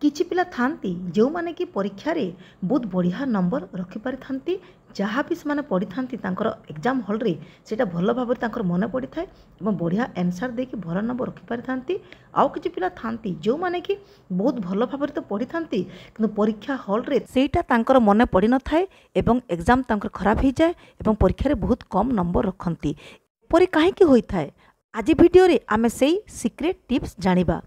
किछि पिला थांती जो माने कि परीक्षा रे बहुत बढ़िया नंबर रखि पारि थांती जहाँ भी से पढ़ी थांती तांकर एग्जाम हॉल रे सेटा भल भाव तांकर मन पड़ी थाए एवं बढ़िया आंसर देके भल नंबर रखि पारि थांती। आउ किछि पिला थांती जो माने कि बहुत भल भाव तो पढ़ी थांती किंतु परीक्षा हॉल रे सेटा तांकर मन पड़ी न थाए एवं एग्जाम तांकर खराब हो जाए एवं परीक्षा रे बहुत कम नंबर रखती। परी काहे कि होई थाए आज वीडियो रे आमे सेही सीक्रेट टिप्स जानिबा।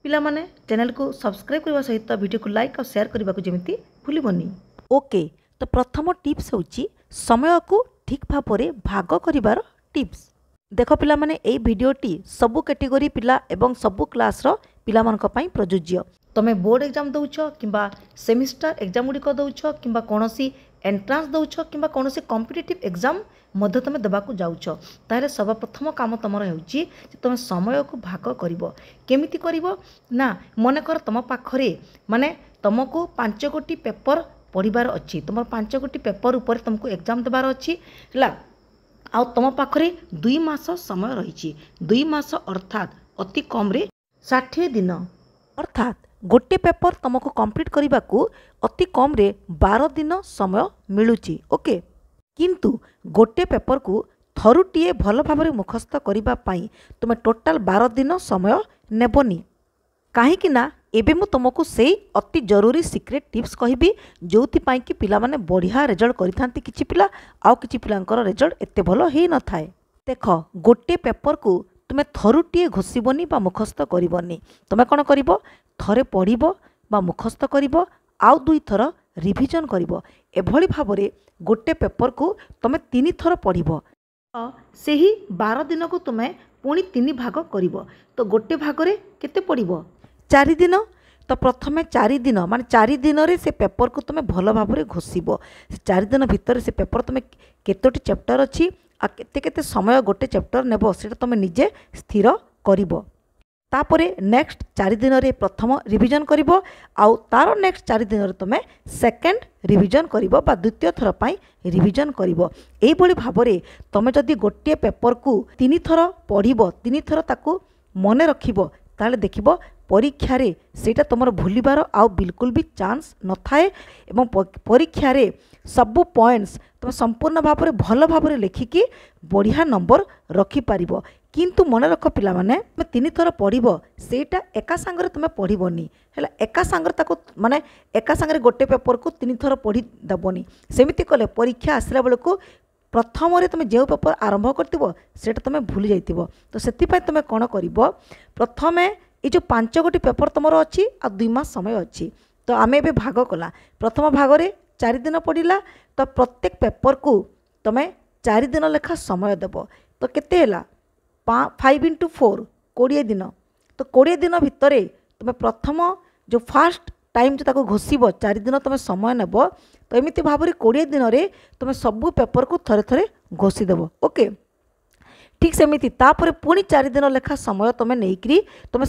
पिला माने चैनल को सब्सक्राइब करने सहित वीडियो को लाइक और शेयर करने को जमी भूलबनी। ओके, तो प्रथम टिप्स होची समय को ठीक भाव में भाग करिवार टिप्स। देख पिला माने एई वीडियोटी सबु कैटेगरी पिला एवं सबु क्लास रो पिला मानक पई प्रयोज्य। तमे बोर्ड एग्जाम दउछ किंबा सेमिस्टर एग्जाम गुडी को दउछ किंबा कोनोसी एंट्रांस दउछ किंबा कोनोसी कॉम्पिटिटिव एग्जाम मध्य तुम देवाक जाऊछ ताहले सर्वप्रथम काम तुमर होउची जे तुम समय को भाग करिवो। केमिति करिवो ना मन कर तुम पाखरे माने तुमको 5 गोटी पेपर पढ़िबार अच्छी तुम 5 गोटी पेपर ऊपर तुमको एग्जाम देबार अच्छी है आ तुम पाखरे 2 मास समय रही 2 मास अर्थात अति कम रे 60 दिन अर्थात गोटे पेपर तुमको कंप्लीट करने को अति कम रे 12 दिन समय मिलूची। ओके, किंतु गोटे पेपर को थरुटीए भल भाव में मुखस्त करने तुम टोटाल 12 दिन समय नेबनी कहीं एबे मु तुमको से अति जरूरी सीक्रेट टिप्स कहबी जो कि पिला माने बढ़िया रिजल्ट करिथांती किछि पिला आउ किछि पिलांकर रिजल्ट एते भलो हे न थाए। देख गोटे पेपर को तुमे थरुटीए घोषिबनी बा मुखस्त करिवनी तुमे कोन करिवो थरे पढ़िबो बा मुखस्त करिवो आउ 2 थर रिविजन करिवो एभली भाबरे गोटे पेपर को तुमे 3 थर पढ़िबो से ही 12 दिन को तुमे पुणी 3 भाग करिवो तो गोटे भागरे केते पढ़िबो 4 दिन तो प्रथमे 4 दिन माने 4 दिन रे से पेपर को तुमे भल भाव में घोषिबो 4 दिन भितर से पेपर तुमे केतोटी चैप्टर अच्छी आ केते केते समय गोटे चैप्टर नेबो सेटा तुमे निजे स्थिर करिवो तापरे नेक्स्ट 4 दिन रे प्रथम रिविजन करिवो आउ तार नेक्स्ट 4 दिन रे तुमे सेकंड रिविजन करिवो बा द्वितीय थर पई रिविजन करिवो। एई भली भाबरे तुमे जदी गोटे पेपर को 3 थर पढ़िबो 3 थर ताकू मने रखिबो ताले देखिबो परीक्षा रे सेटा तुमर भूलिबार आउ बिल्कुल भी चांस न थाए एवं परीक्षा रे सबु पॉइंट्स तुम संपूर्ण भाव में भल भाव में लिखिकी बढ़िया नंबर रखि पारिबो। किंतु मन रख पिला माने तुम 3 थर पढ़िबो सेटा एका संगे तुम पढ़िबोनी हैला एका संगे ताको माने एका संगे गोटे पेपर को 3 थर पढ़ी दबोनी सेमिति कले परीक्षा आसला बेल को प्रथम रे तुम जो पेपर आरंभ करथिबो सेटा तुम भूली जाइतिबो तो सेति पय तुम कोन करिवो प्रथमे ये जो 5 गोटी पेपर तुमर अच्छी आ 2 मास समय अच्छी तो आम ए भाग कला प्रथम भागरे 4 दिन पढ़ला तो प्रत्येक पेपर को तुम्हें 4 दिन लेखा समय देव तो केते 5 into 4 20 दिन तो 20 दिन भितर तुम्हें प्रथम जो फास्ट टाइम जो ताको घोषिब 4 दिन तुम्हें समय नेब तो एमती भाव में 20 दिन में तुम्हें सबू पेपर को थरे थरे घोषिदेव। ओके, ठीक सेमिति तापर पुणी 4 दिन लेखा समय तुम नहीं तुम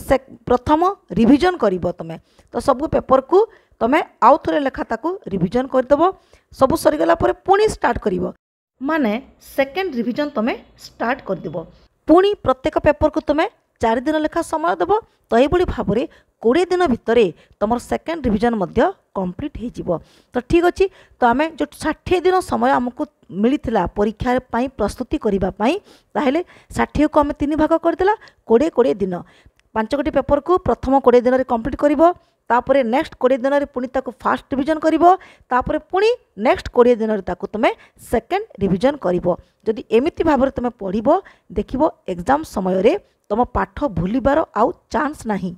प्रथम रिविजन करिवो तुम तो सबू पेपर को तुम आउ थे लेखा ताकू रिविजन करदेव सबू सरीगला पुणी स्टार्ट करिवो माने सेकेंड रिविजन तुम स्टार्ट करदेव पुणी प्रत्येक पेपर को तुम 4 दिन लेखा समय देव तो ये भाव में 20 दिन भितर तुम सेकेंड रिविजन कंप्लीट हो तो ठीक अच्छे तो आम जो 60 दिन समय आमको मिलता परीक्षा प्रस्तुति करने ताहले 60 को आम 3 भाग करदेला 20 दिन 5 गोटी पेपर को प्रथम 20 दिन कंप्लीट करिवो तापरे नेक्स्ट 20 दिन पुणी ताको फास्ट रिविजन करिवो तापरे पुणी नेक्स्ट 20 दिन ताको तुमे सेकेंड रिविजन करिवो। जदि एमिति भाव में तुम पढ़िबो देखिबो एग्जाम समय रे तुम पाठ भूलिबार आउ चांस नाही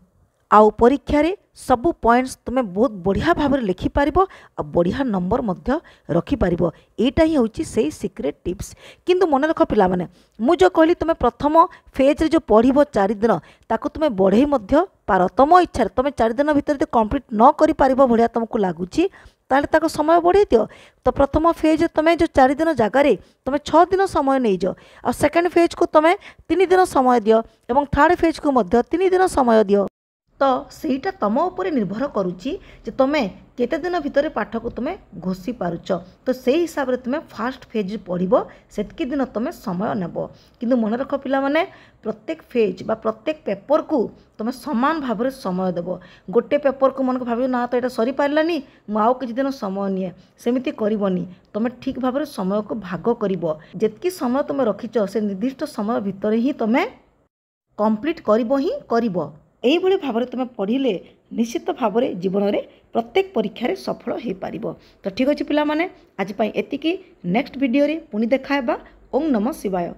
आउ परीक्षा रे सबु पॉइंट्स तुम्हें बहुत बढ़िया भाव में लिखिपार आ बढ़िया नंबर मध्य रखिपार एटा ही होची से सीक्रेट टिप्स। किंतु मन रख पिला माने मु जो कहली तुम्हें प्रथम फेज रे जो पढ़िबो 4 दिन ताको तुम्हें बढ़ई मध्य पार तुम इच्छा तुम 4 दिन भितर कंप्लीट न करि पारिबो भलिया तुमको लागुची ताले ताको समय बढ़ई दियो तो प्रथम फेज तुम्हें जो 4 दिन जगार तुम 6 दिन समय नहीं जाओ आ सेकेंड फेज को तुम्हें 3 दिन समय दियो एवं थर्ड फेज को मध्य 3 दिन समय दियो तो ସେଇଟା तुम उपर निर्भर करुच्ची तुम केते दिन भितर पाठ को तुम घोषी पारुच। तो से हिसाब से तुम फास्ट फेज पढ़ सेतकी दिन तुम समय नेब। किंतु मन रख पिला माने प्रत्येक फेज बा प्रत्येक पेपर को तुम समान भाव में समय देव। गोटे पेपर को मन को भाव ना तो यहाँ सरी पारानी मुझे किसी दिन समय निए सेमती करनी। तुम ठीक भाव में समय को भाग कर जितकी समय तुम रखीच से निर्दिष्ट समय भितर ही तुम कंप्लीट कर यही भाव में तुम पढ़ले निश्चित भाव में जीवन में प्रत्येक परीक्षा सफल हो पार। तो ठीक अच्छे पिला माने आज एतिकी नेक्स्ट वीडियो रे पुणी देखा ओम नमः शिवाय।